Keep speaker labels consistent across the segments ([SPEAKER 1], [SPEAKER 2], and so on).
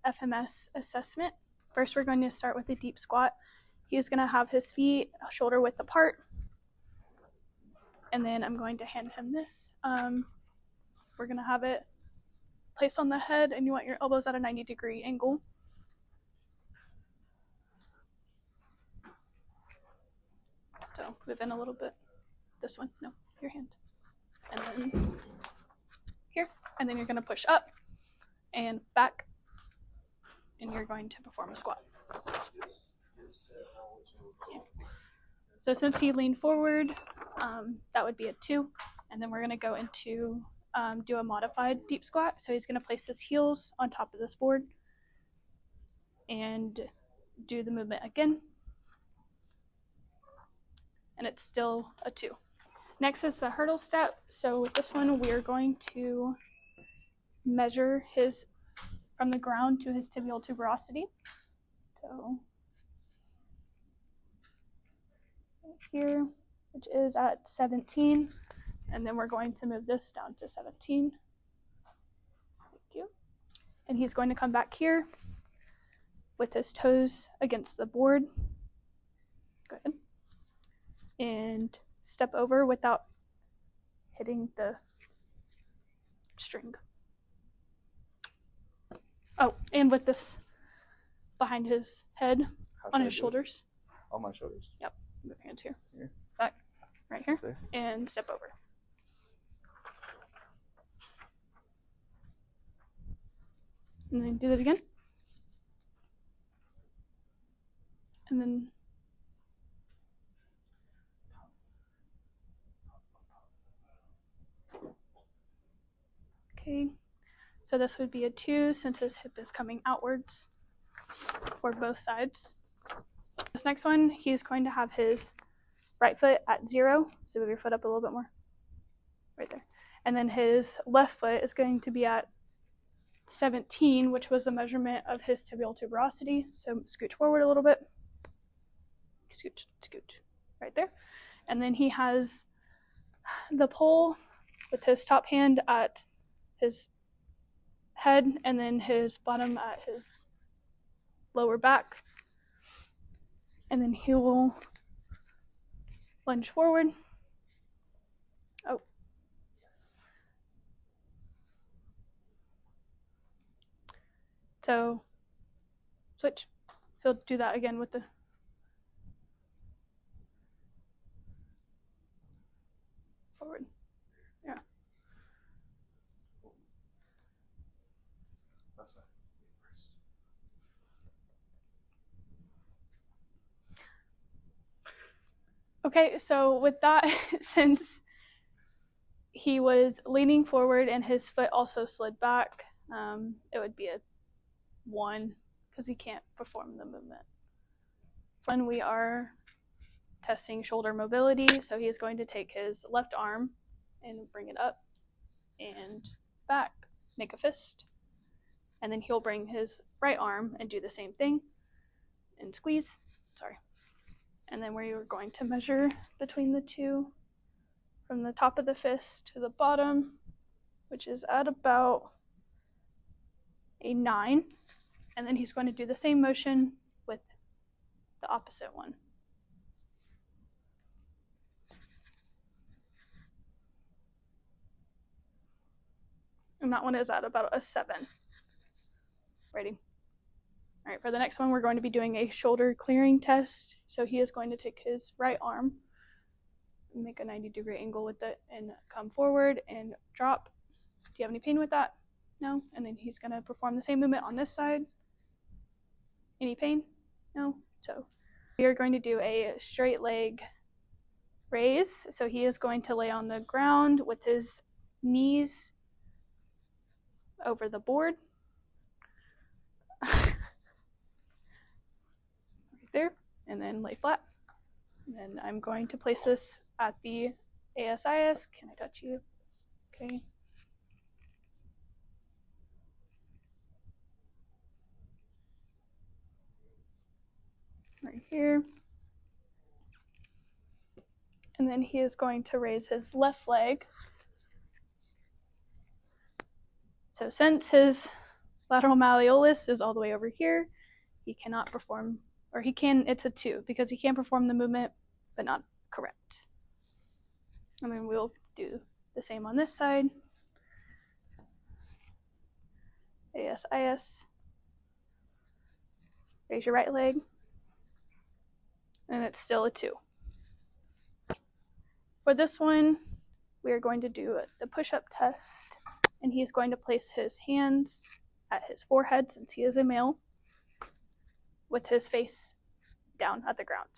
[SPEAKER 1] FMS Assessment. First, we're going to start with a deep squat. He's going to have his feet shoulder width apart. And then I'm going to hand him this. We're going to have it placed on the head, and you want your elbows at a 90-degree angle. So move in a little bit. This one, no, your hand. And then here. And then you're going to push up and back. And you're going to perform a squat. Yeah. So since he leaned forward, that would be a 2. And then we're going to go into do a modified deep squat. So he's going to place his heels on top of this board and do the movement again. And it's still a 2. Next is the hurdle step. So with this one, we're going to measure his from the ground to his tibial tuberosity. So right here, which is at 17, and then we're going to move this down to 17. Thank you. And he's going to come back here with his toes against the board. Go ahead. And step over without hitting the string. Oh, and with this behind his head, on his shoulders.
[SPEAKER 2] On my shoulders.
[SPEAKER 1] Yep. Move hands here. Back. Right here. Okay. And step over. And then do that again. And then okay. So this would be a 2 since his hip is coming outwards for both sides. This next one, he's going to have his right foot at 0. So move your foot up a little bit more. Right there. And then his left foot is going to be at 17, which was the measurement of his tibial tuberosity. So scooch forward a little bit. Scooch, scooch. Right there. And then he has the pole with his top hand at his head and then his bottom at his lower back. And then he will lunge forward. Oh. So switch. He'll do that again with the forward. Yeah. Okay, so with that, since he was leaning forward and his foot also slid back, it would be a 1 because he can't perform the movement. When we are testing shoulder mobility, so he is going to take his left arm and bring it up and back, make a fist, and then he'll bring his right arm and do the same thing and squeeze. Sorry. And then we're going to measure between the two from the top of the fist to the bottom, which is at about a 9. And then he's going to do the same motion with the opposite one. And that one is at about a 7. Ready? All right, for the next one, we're going to be doing a shoulder clearing test. So he is going to take his right arm, make a 90-degree angle with it, and come forward and drop. Do you have any pain with that? No? And then he's going to perform the same movement on this side. Any pain? No? So we are going to do a straight leg raise. So he is going to lay on the ground with his knees over the board. Right there. And then lay flat. And then I'm going to place this at the ASIS. Can I touch you? Okay. Right here. And then he is going to raise his left leg. So since his lateral malleolus is all the way over here. He cannot perform, or he can, it's a 2, because he can perform the movement, but not correct. And then we'll do the same on this side. ASIS. Raise your right leg. And it's still a 2. For this one, we are going to do the push-up test, and he's going to place his hands at his forehead, since he is a male, with his face down at the ground.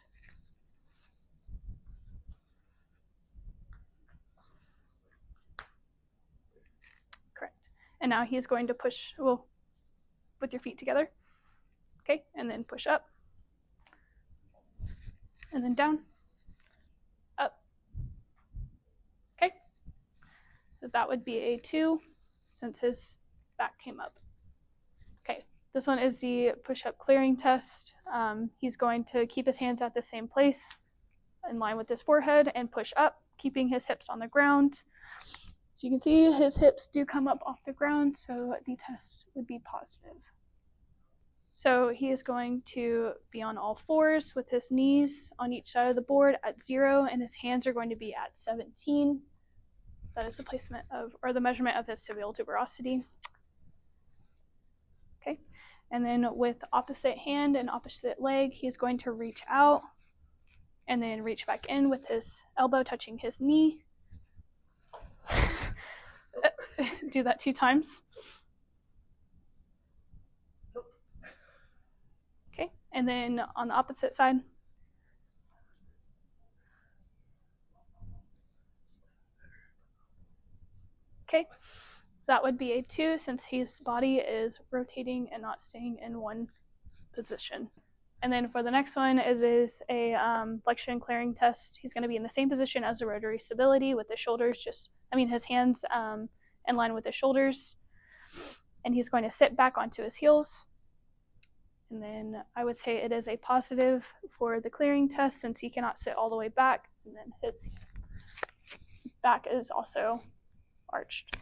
[SPEAKER 1] Correct. And now he's going to push, well, with your feet together. Okay, and then push up. And then down. Up. Okay. So that would be a 2, since his back came up. Okay, this one is the push-up clearing test. He's going to keep his hands at the same place, in line with his forehead, and push up, keeping his hips on the ground. So you can see his hips do come up off the ground, so the test would be positive. So he is going to be on all fours with his knees on each side of the board at 0, and his hands are going to be at 17. That is the placement of, or the measurement of his tibial tuberosity. Okay, and then with opposite hand and opposite leg, he's going to reach out and then reach back in with his elbow touching his knee. Do that 2 times. Okay, and then on the opposite side. Okay, that would be a 2, since his body is rotating and not staying in one position. And then for the next one is a flexion clearing test. He's going to be in the same position as the rotary stability, with the shoulders his hands in line with his shoulders. And he's going to sit back onto his heels. And then I would say it is a positive for the clearing test, since he cannot sit all the way back. And then his back is also arched.